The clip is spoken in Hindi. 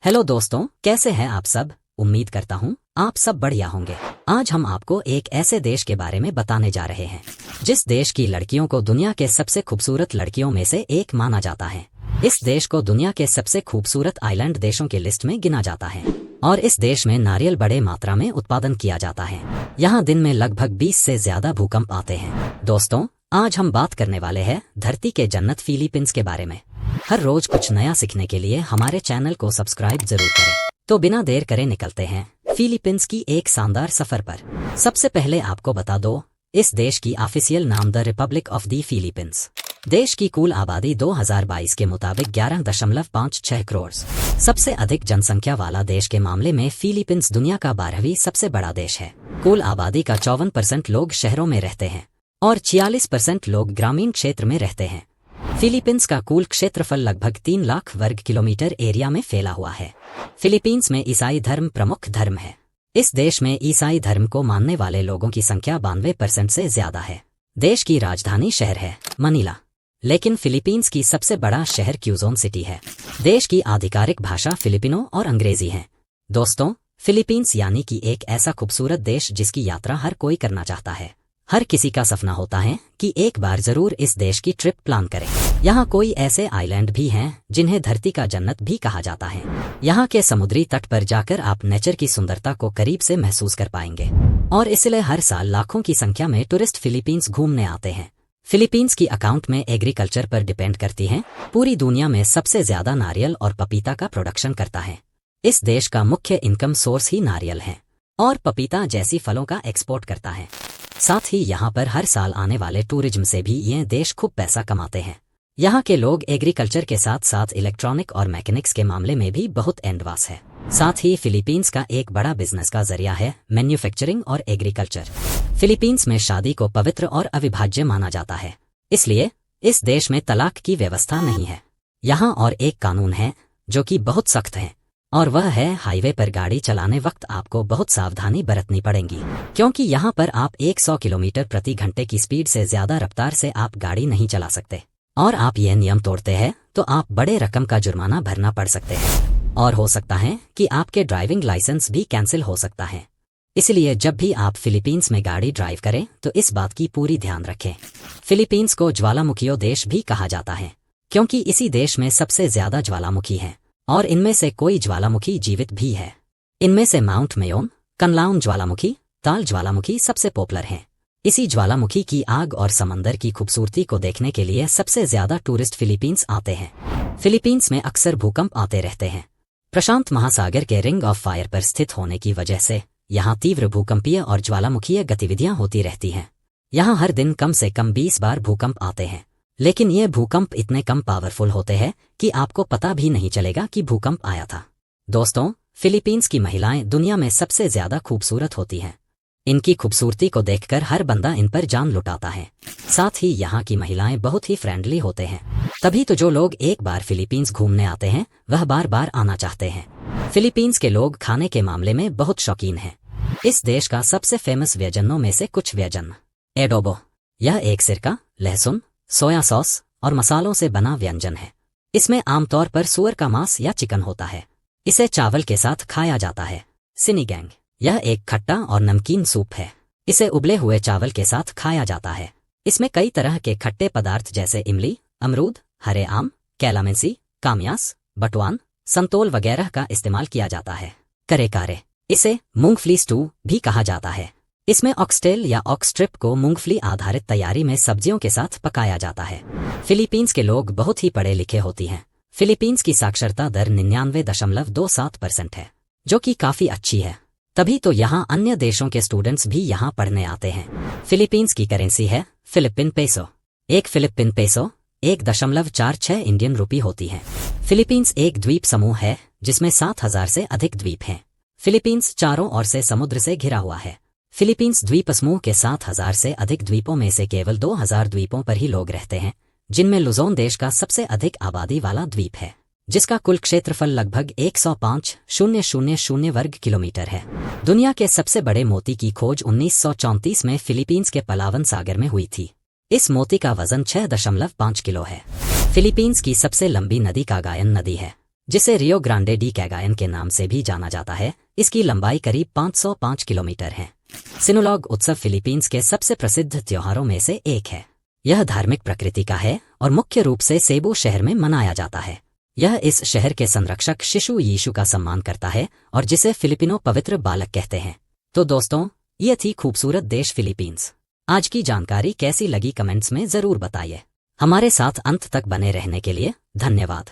हेलो दोस्तों, कैसे हैं आप सब। उम्मीद करता हूँ आप सब बढ़िया होंगे। आज हम आपको एक ऐसे देश के बारे में बताने जा रहे हैं जिस देश की लड़कियों को दुनिया के सबसे खूबसूरत लड़कियों में से एक माना जाता है। इस देश को दुनिया के सबसे खूबसूरत आइलैंड देशों की लिस्ट में गिना जाता है और इस देश में नारियल बड़े मात्रा में उत्पादन किया जाता है। यहाँ दिन में लगभग 20 से ज्यादा भूकंप आते हैं। दोस्तों, आज हम बात करने वाले हैं धरती के जन्नत फिलीपींस के बारे में। हर रोज कुछ नया सीखने के लिए हमारे चैनल को सब्सक्राइब जरूर करें। तो बिना देर करे निकलते हैं फिलीपींस की एक शानदार सफर पर। सबसे पहले आपको बता दो, इस देश की ऑफिशियल नाम the Republic of the Philippines. देश की कुल आबादी 2022 के मुताबिक 11.56 करोड़। सबसे अधिक जनसंख्या वाला देश के मामले में फिलीपींस दुनिया का 12वीं सबसे बड़ा देश है। कुल आबादी का 54% लोग शहरों में रहते हैं और 46% लोग ग्रामीण क्षेत्र में रहते हैं। फिलीपींस का कुल क्षेत्रफल लगभग 3 लाख वर्ग किलोमीटर एरिया में फैला हुआ है। फिलीपींस में ईसाई धर्म प्रमुख धर्म है। इस देश में ईसाई धर्म को मानने वाले लोगों की संख्या 92% से ज्यादा है। देश की राजधानी शहर है मनीला, लेकिन फिलीपींस की सबसे बड़ा शहर क्यूजोन सिटी है। देश की आधिकारिक भाषा फिलिपिनो और अंग्रेजी है। दोस्तों, फिलीपींस यानी कि एक ऐसा खूबसूरत देश जिसकी यात्रा हर कोई करना चाहता है। हर किसी का सपना होता है कि एक बार जरूर इस देश की ट्रिप प्लान करें। यहाँ कोई ऐसे आइलैंड भी हैं जिन्हें धरती का जन्नत भी कहा जाता है। यहाँ के समुद्री तट पर जाकर आप नेचर की सुंदरता को करीब से महसूस कर पाएंगे और इसलिए हर साल लाखों की संख्या में टूरिस्ट फिलीपींस घूमने आते हैं। फिलीपींस की अकाउंट में एग्रीकल्चर पर डिपेंड करती है। पूरी दुनिया में सबसे ज्यादा नारियल और पपीता का प्रोडक्शन करता है। इस देश का मुख्य इनकम सोर्स ही नारियल है और पपीता जैसी फलों का एक्सपोर्ट करता है। साथ ही यहाँ पर हर साल आने वाले टूरिज्म से भी ये देश खूब पैसा कमाते हैं। यहाँ के लोग एग्रीकल्चर के साथ साथ इलेक्ट्रॉनिक और मैकेनिक्स के मामले में भी बहुत एडवांस है। साथ ही फिलीपींस का एक बड़ा बिजनेस का जरिया है मैन्युफैक्चरिंग और एग्रीकल्चर। फिलीपींस में शादी को पवित्र और अविभाज्य माना जाता है, इसलिए इस देश में तलाक की व्यवस्था नहीं है। यहाँ और एक कानून है जो कि बहुत सख्त है और वह है हाईवे पर गाड़ी चलाने वक्त आपको बहुत सावधानी बरतनी पड़ेगी, क्योंकि यहाँ पर आप 100 किलोमीटर प्रति घंटे की स्पीड से ज्यादा रफ्तार से आप गाड़ी नहीं चला सकते और आप यह नियम तोड़ते हैं तो आप बड़े रकम का जुर्माना भरना पड़ सकते हैं और हो सकता है कि आपके ड्राइविंग लाइसेंस भी कैंसिल हो सकता है। इसलिए जब भी आप फिलीपींस में गाड़ी ड्राइव करें तो इस बात की पूरी ध्यान रखें। फिलीपींस को ज्वालामुखियों देश भी कहा जाता है क्योंकि इसी देश में सबसे ज्यादा ज्वालामुखी है और इनमें से कोई ज्वालामुखी जीवित भी है। इनमें से माउंट मेयोन, कनलाउन ज्वालामुखी, ताल ज्वालामुखी सबसे पॉपुलर हैं। इसी ज्वालामुखी की आग और समंदर की खूबसूरती को देखने के लिए सबसे ज्यादा टूरिस्ट फिलीपींस आते हैं। फिलीपींस में अक्सर भूकंप आते रहते हैं। प्रशांत महासागर के रिंग ऑफ फायर पर स्थित होने की वजह से यहाँ तीव्र भूकंपीय और ज्वालामुखीय गतिविधियां होती रहती हैं। यहाँ हर दिन कम से कम 20 बार भूकंप आते हैं, लेकिन ये भूकंप इतने कम पावरफुल होते हैं कि आपको पता भी नहीं चलेगा कि भूकंप आया था। दोस्तों, फिलीपींस की महिलाएं दुनिया में सबसे ज्यादा खूबसूरत होती हैं। इनकी खूबसूरती को देखकर हर बंदा इन पर जान लुटाता है। साथ ही यहाँ की महिलाएं बहुत ही फ्रेंडली होते हैं, तभी तो जो लोग एक बार फिलीपींस घूमने आते हैं वह बार बार आना चाहते हैं। फिलीपींस के लोग खाने के मामले में बहुत शौकीन हैं। इस देश का सबसे फेमस व्यंजनों में से कुछ व्यंजन। एडोबो, यह एक सिरका, लहसुन, सोया सॉस और मसालों से बना व्यंजन है। इसमें आमतौर पर सूअर का मांस या चिकन होता है। इसे चावल के साथ खाया जाता है। सिनीगैंग, यह एक खट्टा और नमकीन सूप है। इसे उबले हुए चावल के साथ खाया जाता है। इसमें कई तरह के खट्टे पदार्थ जैसे इमली, अमरूद, हरे आम, कैलामेंसी, कामयास, बटवान, संतोल वगैरह का इस्तेमाल किया जाता है। करेकारे, इसे मूंगफली स्टू भी कहा जाता है। इसमें ऑक्सटेल या ऑक्सट्रिप को मूंगफली आधारित तैयारी में सब्जियों के साथ पकाया जाता है। फिलीपींस के लोग बहुत ही पढ़े लिखे होती हैं। फिलीपींस की साक्षरता दर 99.27% है, जो कि काफी अच्छी है। तभी तो यहाँ अन्य देशों के स्टूडेंट्स भी यहाँ पढ़ने आते हैं। फिलीपींस की करेंसी है फिलिपिन पेसो। एक फिलिपिन पेसो 1.46 इंडियन रुपी होती है। फिलीपींस एक द्वीप समूह है जिसमें 7,000 से अधिक द्वीप हैं। फिलीपींस चारों ओर से समुद्र से घिरा हुआ है। फिलीपींस द्वीप समूह के 7,000 से अधिक द्वीपों में से केवल 2,000 द्वीपों पर ही लोग रहते हैं, जिनमें लुजोन देश का सबसे अधिक आबादी वाला द्वीप है, जिसका कुल क्षेत्रफल लगभग 105,000 वर्ग किलोमीटर है। दुनिया के सबसे बड़े मोती की खोज 1934 में फिलीपींस के पलावन सागर में हुई थी। इस मोती का वजन 6.5 किलो है। फिलीपींस की सबसे लंबी नदी कागायन नदी है, जिसे रियो ग्रांडे डी कैगायन के नाम से भी जाना जाता है। इसकी लंबाई करीब 505 किलोमीटर है। सिनुलॉग उत्सव फिलीपींस के सबसे प्रसिद्ध त्योहारों में से एक है। यह धार्मिक प्रकृति का है और मुख्य रूप से सेबू शहर में मनाया जाता है। यह इस शहर के संरक्षक शिशु यीशु का सम्मान करता है और जिसे फिलिपिनो पवित्र बालक कहते हैं। तो दोस्तों, ये थी खूबसूरत देश फिलीपींस। आज की जानकारी कैसी लगी कमेंट्स में जरूर बताइए। हमारे साथ अंत तक बने रहने के लिए धन्यवाद।